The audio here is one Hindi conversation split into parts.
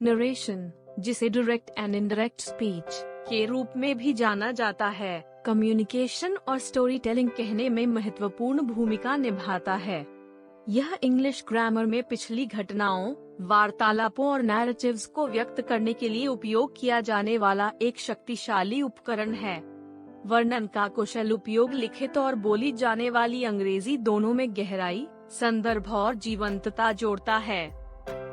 नरेशन, जिसे डायरेक्ट एंड इनडायरेक्ट स्पीच के रूप में भी जाना जाता है, कम्युनिकेशन और स्टोरी टेलिंग कहने में महत्वपूर्ण भूमिका निभाता है। यह इंग्लिश ग्रामर में पिछली घटनाओं, वार्तालापों और नैरेटिव्स को व्यक्त करने के लिए उपयोग किया जाने वाला एक शक्तिशाली उपकरण है। वर्णन का कुशल उपयोग लिखित और बोली जाने वाली अंग्रेजी दोनों में गहराई, संदर्भ और जीवंतता जोड़ता है।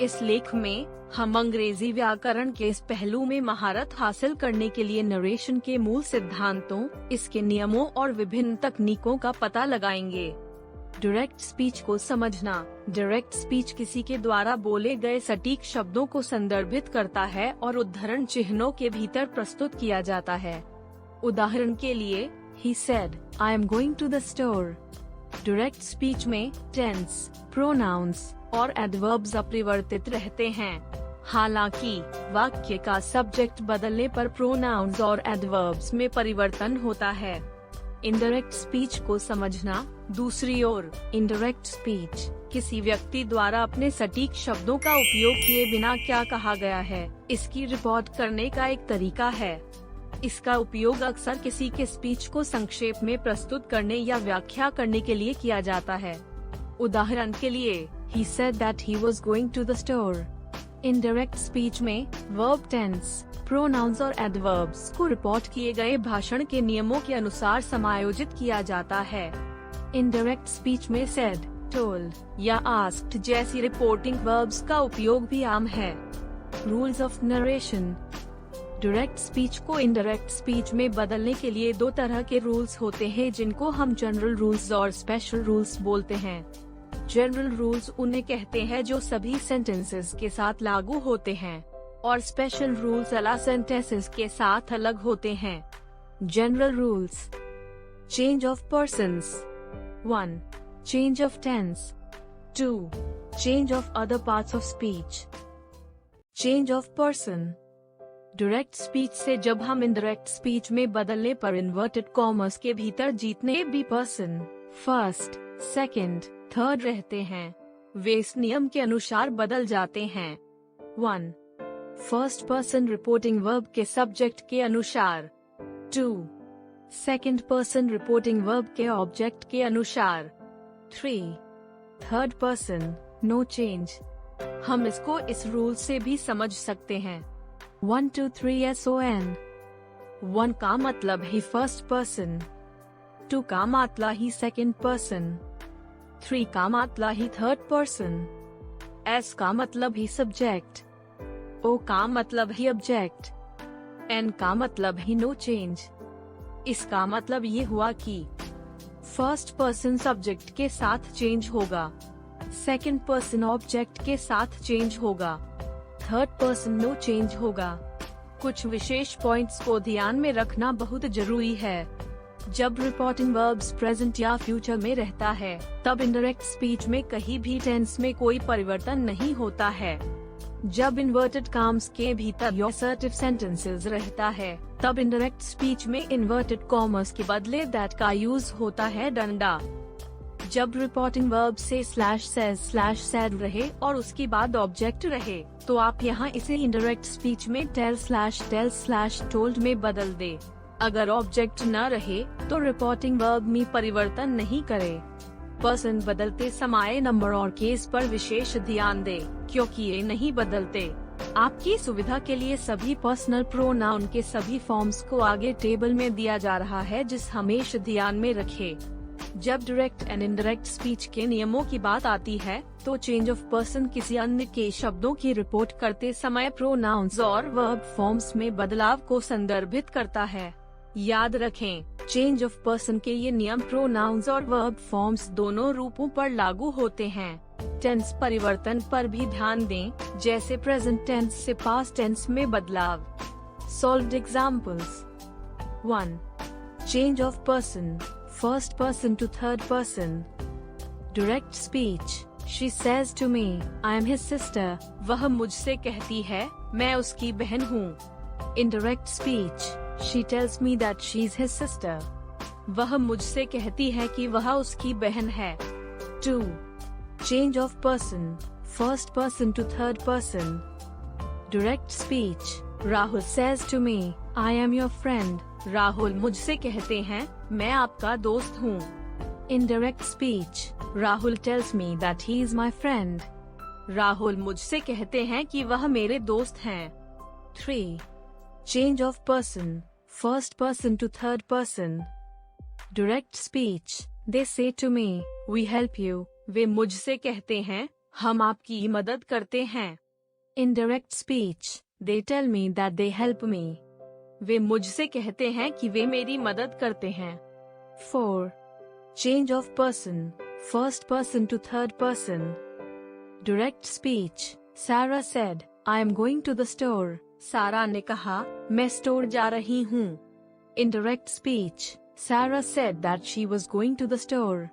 इस लेख में हम अंग्रेजी व्याकरण के इस पहलू में महारत हासिल करने के लिए नरेशन के मूल सिद्धांतों, इसके नियमों और विभिन्न तकनीकों का पता लगाएंगे। डायरेक्ट स्पीच को समझना। डायरेक्ट स्पीच किसी के द्वारा बोले गए सटीक शब्दों को संदर्भित करता है और उद्धरण चिन्हों के भीतर प्रस्तुत किया जाता है। उदाहरण के लिए, He said, I am going to the store। Direct speech में टेंस, प्रोनाउंस और एडवर्ब्स अपरिवर्तित रहते हैं। हालांकि वाक्य का सब्जेक्ट बदलने पर प्रोनाउंस और एडवर्ब्स में परिवर्तन होता है। इनडायरेक्ट स्पीच को समझना। दूसरी ओर, इनडायरेक्ट स्पीच किसी व्यक्ति द्वारा अपने सटीक शब्दों का उपयोग किए बिना क्या कहा गया है, इसकी रिपोर्ट करने का एक तरीका है। इसका उपयोग अक्सर किसी के स्पीच को संक्षेप में प्रस्तुत करने या व्याख्या करने के लिए किया जाता है। उदाहरण के लिए, He said that he was going to the store। Indirect speech में वर्ब टेंस, प्रोनाउंस और एडवर्ब्स को रिपोर्ट किए गए भाषण के नियमों के अनुसार समायोजित किया जाता है। इनडायरेक्ट स्पीच में said, told या asked जैसी रिपोर्टिंग वर्ब्स का उपयोग भी आम है। Rules of narration. Direct speech को इनडायरेक्ट स्पीच में बदलने के लिए दो तरह के रूल्स होते हैं, जिनको हम जनरल रूल्स और स्पेशल रूल्स बोलते हैं। जनरल रूल्स उन्हें कहते हैं जो सभी सेंटेंसेस के साथ लागू होते हैं, और स्पेशल रूल्स अलग सेंटेंसेस के साथ अलग होते हैं। General rules. Change of persons. 1. Change of tense. 2. Change of other parts of speech. Change of person. Direct speech से जब हम इनडायरेक्ट स्पीच में बदलने पर इन्वर्टेड कॉमर्स के भीतर जितने भी पर्सन फर्स्ट, सेकंड, थर्ड रहते हैं, वे इस नियम के अनुसार बदल जाते हैं। 1. फर्स्ट पर्सन रिपोर्टिंग वर्ब के सब्जेक्ट के अनुसार। 2. सेकंड पर्सन रिपोर्टिंग वर्ब के ऑब्जेक्ट के अनुसार। 3. Third person, no change. हम इसको इस रूल से भी समझ सकते हैं। 1, 2, 3 SON। 1 का मतलब ही फर्स्ट पर्सन, 2 का मतलब ही सेकंड पर्सन, 3 का मतलब ही थर्ड पर्सन, S का मतलब ही सब्जेक्ट, O का मतलब ही ऑब्जेक्ट, N का मतलब ही नो चेंज। इसका मतलब ये हुआ कि फर्स्ट पर्सन सब्जेक्ट के साथ चेंज होगा, सेकंड पर्सन ऑब्जेक्ट के साथ चेंज होगा, थर्ड पर्सन नो चेंज होगा। कुछ विशेष पॉइंट्स को ध्यान में रखना बहुत जरूरी है। जब रिपोर्टिंग वर्ब्स प्रेजेंट या फ्यूचर में रहता है, तब इनडायरेक्ट स्पीच में कहीं भी टेंस में कोई परिवर्तन नहीं होता है। जब इन्वर्टेड कॉमर्स के भीतर असर्टिव सेंटेंसेस रहता है, तब इनडायरेक्ट स्पीच में इन्वर्टेड कॉमर्स के बदले दैट का यूज होता है डंडा। जब रिपोर्टिंग वर्ब से स्लैश सेज स्लैश सैड रहे और उसके बाद ऑब्जेक्ट रहे, तो आप यहाँ इसे इनडायरेक्ट स्पीच में टेल स्लैश टोल्ड में बदल दे। अगर ऑब्जेक्ट न रहे तो रिपोर्टिंग वर्ब में परिवर्तन नहीं करे। पर्सन बदलते समय नंबर और केस पर विशेष ध्यान दे, क्योंकि ये नहीं बदलते। आपकी सुविधा के लिए सभी पर्सनल प्रोनाउन के सभी फॉर्म्स को आगे टेबल में दिया जा रहा है, जिस हमेशा ध्यान में रखे। जब डायरेक्ट एंड इनडायरेक्ट स्पीच के नियमों की बात आती है, तो चेंज ऑफ पर्सन किसी अन्य के शब्दों की रिपोर्ट करते समय प्रोनाउंस और वर्ब फॉर्म्स में बदलाव को संदर्भित करता है। याद रखें, चेंज ऑफ पर्सन के ये नियम प्रोनाउंस और वर्ब फॉर्म्स दोनों रूपों पर लागू होते हैं। टेंस परिवर्तन पर भी ध्यान दें, जैसे प्रेजेंट टेंस से पास्ट टेंस में बदलाव। Solved examples. 1. Change of person, first person to third person. Direct speech. She says to me, I am his sister। वह मुझसे कहती है, मैं उसकी बहन हूँ। Indirect speech. She tells me that she's his sister। वह मुझसे कहती है कि वह उसकी बहन है। 2. Change of person, first person to third person। Direct speech. Rahul says to me, I am your friend. Rahul मुझसे कहते हैं, मैं आपका दोस्त हूँ. Indirect speech. Rahul tells me that he is my friend. Rahul मुझसे कहते हैं कि वह मेरे दोस्त हैं. 3. Change of person. First person to third person. Direct speech. They say to me, we help you. वे मुझसे कहते हैं, हम आपकी मदद करते हैं. Indirect speech. They tell me that they help me. वे मुझसे कहते हैं कि वे मेरी मदद करते हैं. 4. Change of person. First person to third person. Direct speech. Sarah said, I am going to the store. सारा ने कहा, मैं स्टोर जा रही हूँ. Indirect speech. Sarah said that she was going to the store.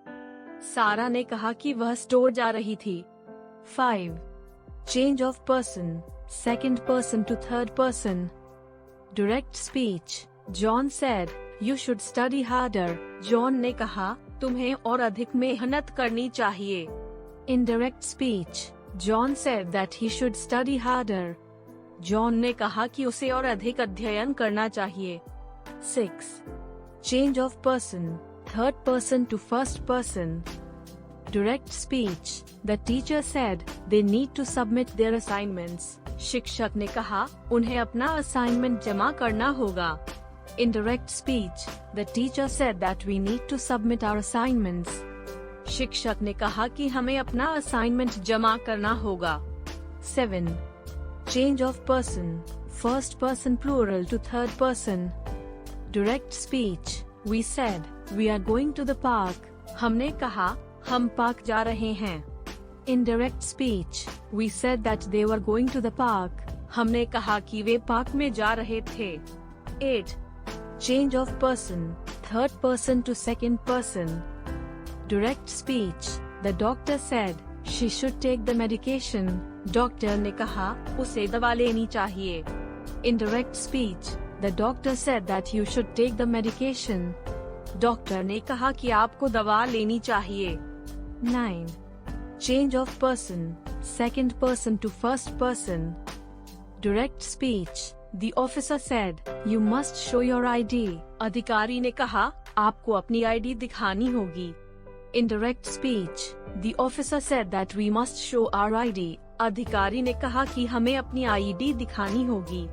सारा ने कहा कि वह स्टोर जा रही थी. 5. Change of person. Second person to third person. Direct speech. John said, you should study harder. John ने कहा, तुम्हें और अधिक मेहनत करनी चाहिए. Indirect speech. John said that he should study harder. John ने कहा कि उसे और अधिक अध्ययन करना चाहिए. 6. Change of person. Third person to first person. Direct speech. The teacher said they need to submit their assignments. शिक्षक ने कहा, उन्हें अपना असाइनमेंट जमा करना होगा. Indirect speech. The teacher said that we need to submit our assignments. शिक्षक ने कहा कि हमें अपना असाइनमेंट जमा करना होगा. 7. Change of person. First person plural to third person. Direct speech. We said, we are going to the park. हमने कहा, हम पार्क जा रहे हैं. Indirect speech. We said that they were going to the park. हमने कहा कि वे पार्क में जा रहे थे. 8. Change of person. Third person to second person. Direct speech. The doctor said, she should take the medication. Doctor ने कहा, उसे दवा लेनी चाहिए. Indirect speech. The doctor said that you should take the medication. Doctor ने कहा कि आपको दवा लेनी चाहिए. 9. Change of person. Second person to first person. Direct speech. The officer said, you must show your ID. अधिकारी ने कहा, आपको अपनी ID दिखानी होगी. Indirect speech. The officer said that we must show our ID. अधिकारी ने कहा कि हमें अपनी ID दिखानी होगी.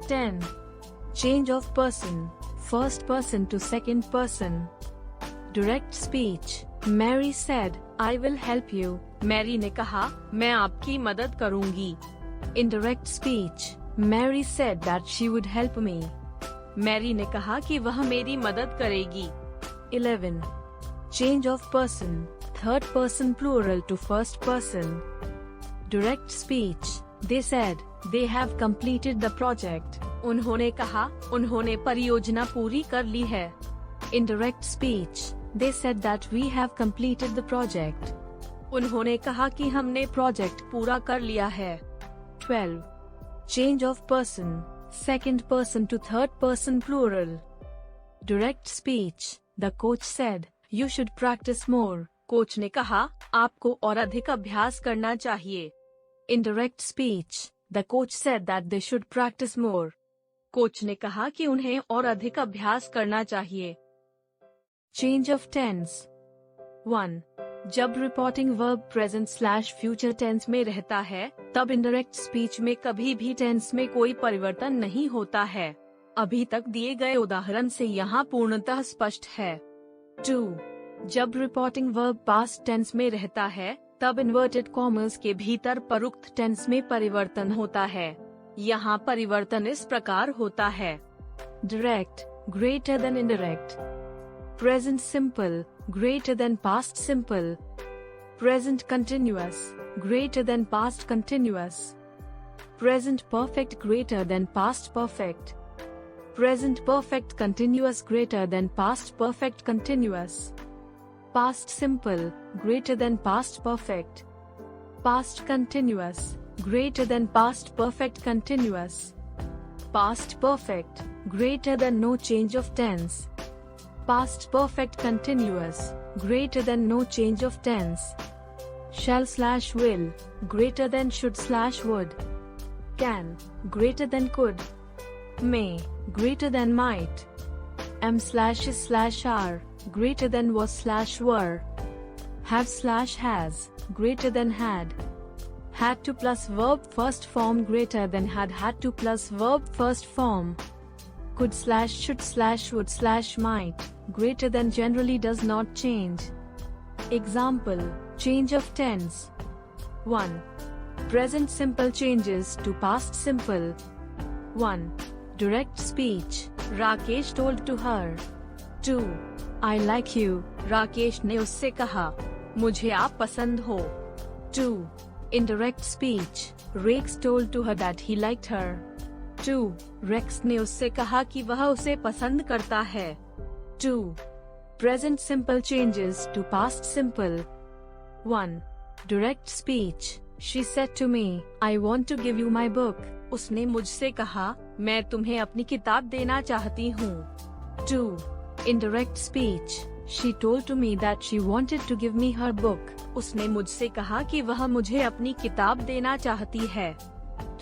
10. Change of person. First person to second person. Direct speech. Mary said, I will help you. Mary ने कहा, मैं आपकी मदद करूंगी. Indirect speech. Mary said that she would help me. Mary ने कहा कि वह मेरी मदद करेगी. 11. Change of person. Third person plural to first person. Direct speech. They said, they have completed the project. उन्होंने कहा, उन्होंने परियोजना पूरी कर ली है. Indirect speech. They said that we have completed the project. उन्होंने कहा कि हमने प्रोजेक्ट पूरा कर लिया है. 12. Change of person. Second person to third person plural. Direct speech. The coach said, you should practice more. Coach ने कहा, आपको और अधिक अभ्यास करना चाहिए. Indirect speech. The coach said that they should practice more. Coach ने कहा कि उन्हें और अधिक अभ्यास करना चाहिए. Change of tense. 1. जब रिपोर्टिंग वर्ब present/future टेंस में रहता है, तब इंडायरेक्ट स्पीच में कभी भी टेंस में कोई परिवर्तन नहीं होता है. अभी तक दिए गए उदाहरण से यहाँ पूर्णतः स्पष्ट है. 2. जब रिपोर्टिंग वर्ब पास्ट टेंस में रहता है, तब इन्वर्टेड कॉमर्स के भीतर परोक्त टेंस में परिवर्तन होता है. यहाँ परिवर्तन इस प्रकार होता है. Direct greater than indirect. Present simple greater than past simple. Present continuous greater than past continuous. Present perfect greater than past perfect. Present perfect continuous greater than past perfect continuous. Past simple greater than past perfect. Past continuous greater than past perfect continuous. Past perfect greater than no change of tense. Past perfect continuous greater than no change of tense. Shall/will greater than should/would. can, greater than could. May, greater than might. am/is/are, greater than was/were. have/has, greater than had. Had to plus verb first form greater than had to plus verb first form. Could/should/would/might, greater than generally does not change. Example, change of tense. 1. Present simple changes to past simple. 1. Direct speech, Rakesh told to her. 2. I like you, Rakesh ने उससे कहा, मुझे आप पसंद हो. 2. Indirect speech, Rex told to her that he liked her. 2. Rex ने उससे कहा कि वह उसे पसंद करता है. 2. Present simple changes to past simple. 1. Direct speech, she said to me, I want to give you my book. उसने मुझसे कहा, मैं तुम्हें अपनी किताब देना चाहती हूँ. 2. Indirect speech, she told to me that she wanted to give me her book. उसने मुझसे कहा कि वह मुझे अपनी किताब देना चाहती है.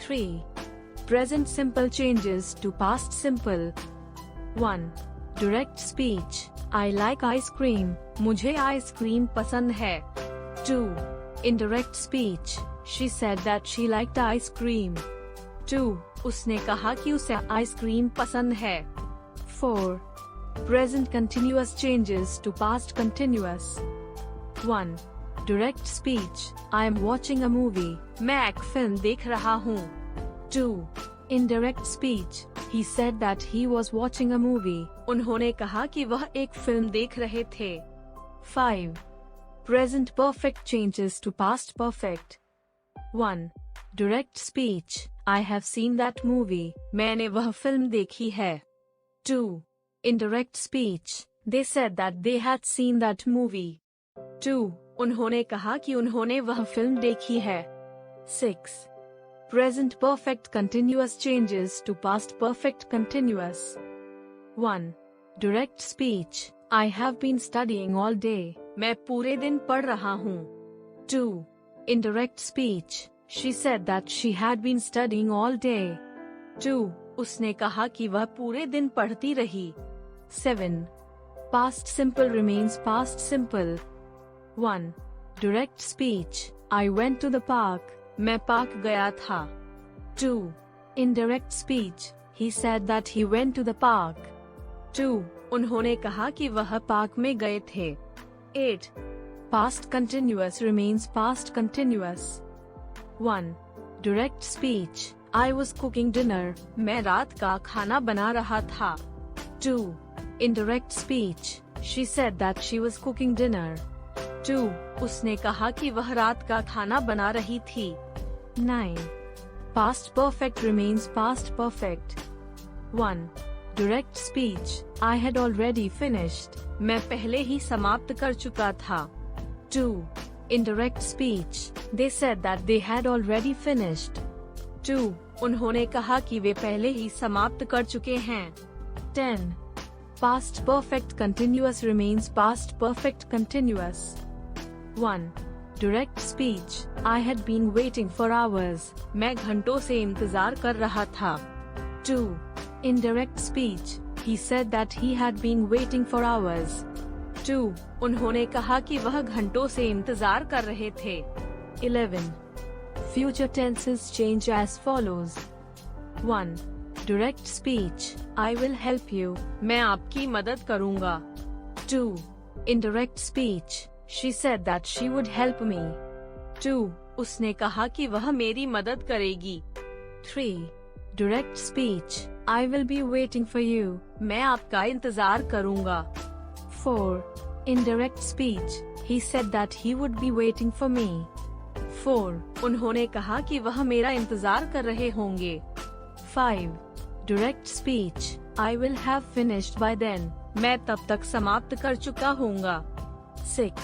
3. Present simple changes to past simple. 1. Direct speech, I like ice cream. मुझे आइसक्रीम पसंद है. 2. Indirect speech, she said that she liked ice cream. 2. उसने कहा कि उसे आइसक्रीम पसंद है. 4. Present continuous changes to past continuous. 1. Direct speech, I am watching a movie. मैं एक फिल्म देख रहा हूँ. 2. Indirect speech, he said that he was watching a movie. उन्होंने कहा कि वह एक फिल्म देख रहे थे. 5. Present perfect changes to past perfect. 1. Direct speech, I have seen that movie. मैंने वह फिल्म देखी है. 2. Indirect speech, they said that they had seen that movie. 2. उन्होंने कहा कि उन्होंने वह फिल्म देखी है. 6. Present perfect continuous changes to past perfect continuous. 1. Direct speech, I have been studying all day. मैं पूरे दिन पढ़ रहा हूँ. 2. Indirect speech, she said that she had been studying all day. 2. उसने कहा कि वह पूरे दिन पढ़ती रही. 7. Past simple remains past simple. 1. Direct speech, I went to the park. मैं पार्क गया था. 2. Indirect speech, he said that he went to the park. 2. उन्होंने कहा कि वह पार्क में गए थे. 8. Past continuous remains past continuous. 1. Direct speech, I was cooking dinner. मैं रात का खाना बना रहा था. 2. Indirect speech, she said that she was cooking dinner. 2. उसने कहा कि वह रात का खाना बना रही थी. 9. Past perfect remains past perfect. 1. Direct speech, I had already finished. मैं पहले ही समाप्त कर चुका था. 2. Indirect speech, they said that they had already finished. 2. उन्होंने कहा कि वे पहले ही समाप्त कर चुके हैं. 10. Past perfect continuous remains past perfect continuous. 1. Direct speech, I had been waiting for hours. मैं घंटों से इंतजार कर रहा था. 2. Indirect speech, he said that he had been waiting for hours. 2. उन्होंने कहा कि वह घंटों से इंतजार कर रहे थे. 11. Future tenses change as follows. 1. Direct speech, I will help you. मैं आपकी मदद करूँगा. 2. Indirect speech, she said that she would help me. 2. उसने कहा कि वह मेरी मदद करेगी. 3. Direct speech, I will be waiting for you. मैं आपका इंतजार करूँगा. 4. Indirect speech, he said that he would be waiting for me. 4. उन्होंने कहा कि वह मेरा इंतजार कर रहे होंगे. 5. Direct speech, I will have finished by then. मैं तब तक समाप्त कर चुका होऊंगा. 6.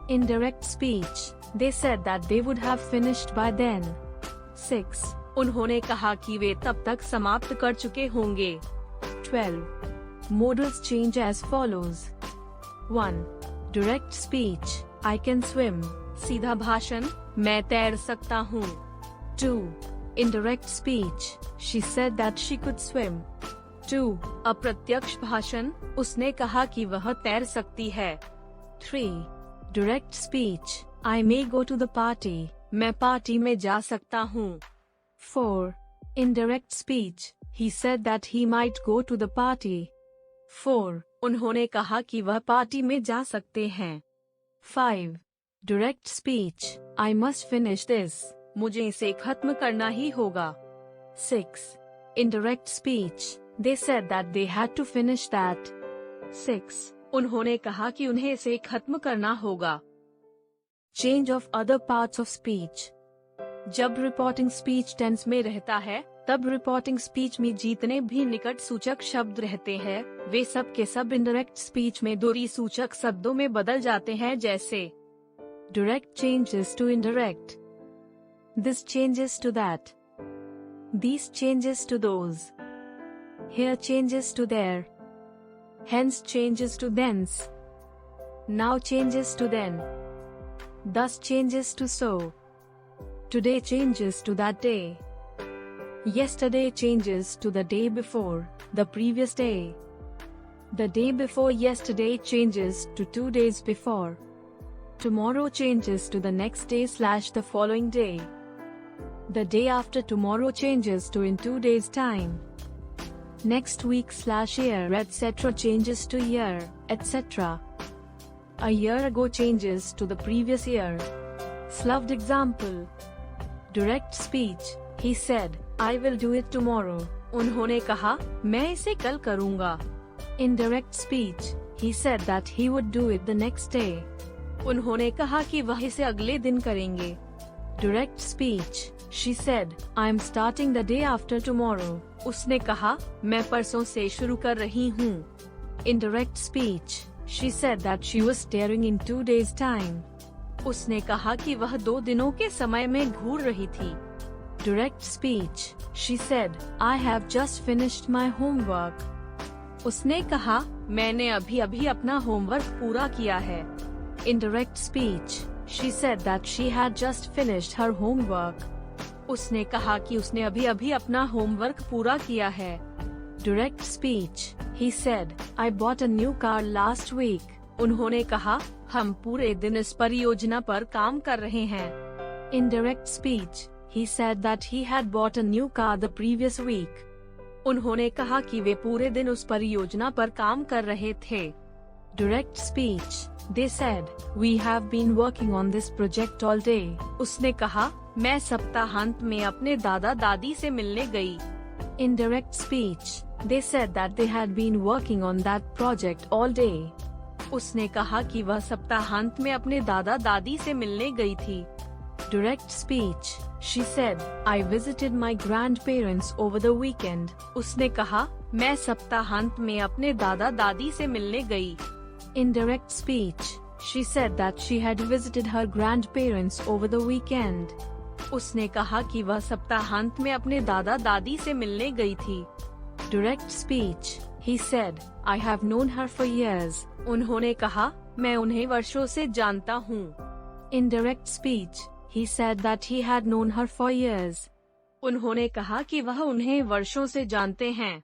Indirect speech, they said that they would have finished by then. 6. उन्होंने कहा कि वे तब तक समाप्त कर चुके होंगे. 12. Modals change as follows. 1. Direct speech, I can swim. सीधा भाषण, मैं तैर सकता हूँ. 2. Indirect speech. She said that she could swim. 2. अप्रत्यक्ष भाषण. उसने कहा कि वह तैर सकती है. 3. Direct speech. I may go to the party. मैं पार्टी में जा सकता हूँ. 4. Indirect speech. He said that he might go to the party. 4. उन्होंने कहा कि वह पार्टी में जा सकते हैं. 5. Direct speech. I must finish this. मुझे इसे खत्म करना ही होगा. 6. Indirect speech. They said that they had to finish that. 6. उन्होंने कहा कि उन्हें इसे खत्म करना होगा. Change of other parts of speech. जब रिपोर्टिंग स्पीच टेंस में रहता है, तब रिपोर्टिंग स्पीच में जितने भी निकट सूचक शब्द रहते हैं, वे सब के सब इनडायरेक्ट स्पीच में दूरी सूचक शब्दों में बदल जाते हैं, जैसे direct changes to indirect. This changes to that. These changes to those. Here changes to there. Hence changes to thence. Now changes to then. Thus changes to so. Today changes to that day. Yesterday changes to the day before, the previous day. The day before yesterday changes to 2 days before. Tomorrow changes to the next day / the following day. The day after tomorrow changes to in 2 days' time. Next week / year etc. changes to year, etc. A year ago changes to the previous year. Slaved example. Direct speech. He said, I will do it tomorrow. उन्होंने कहा, मैं इसे कल करूँगा. Indirect speech. He said that he would do it the next day. उन्होंने कहा कि वह इसे अगले दिन करेंगे. Direct speech. She said, I am starting the day after tomorrow. उसने कहा, मैं परसों से शुरू कर रही हूँ. Indirect speech. She said that she was staring in 2 days' time. उसने कहा कि वह 2 दिनों के समय में घूर रही थी. Direct speech. She said, I have just finished my homework. उसने कहा, मैंने अभी अपना होमवर्क पूरा किया है. Indirect speech. She said that she had just finished her homework. उसने कहा कि उसने अभी अपना होमवर्क पूरा किया है. Direct speech. He said, I bought a new car last week. उन्होंने कहा, हम पूरे दिन इस परियोजना पर काम कर रहे हैं. Indirect speech. He said that he had bought a new car the previous week. उन्होंने कहा कि वे पूरे दिन उस परियोजना पर काम कर रहे थे. Direct speech. They said, we have been working on this project all day. उसने कहा, मैं सप्ताहांत में अपने दादा दादी से मिलने गई. Indirect speech. They said that they had been working on that project all day. उसने कहा कि वह सप्ताहांत में अपने दादा दादी से मिलने गई थी. Direct speech. She said, I visited my grandparents over the weekend. उसने कहा, मैं सप्ताहांत में अपने दादा दादी से मिलने गई. Indirect speech. She said that she had visited her grandparents over the weekend. उसने कहा कि वह सप्ताहांत में अपने दादा दादी से मिलने गई थी. Direct speech. He said, I have known her for years. उन्होंने कहा, मैं उन्हें वर्षों से जानता हूँ. Indirect speech. He said that he had known her for years. उन्होंने कहा कि वह उन्हें वर्षों से जानते हैं.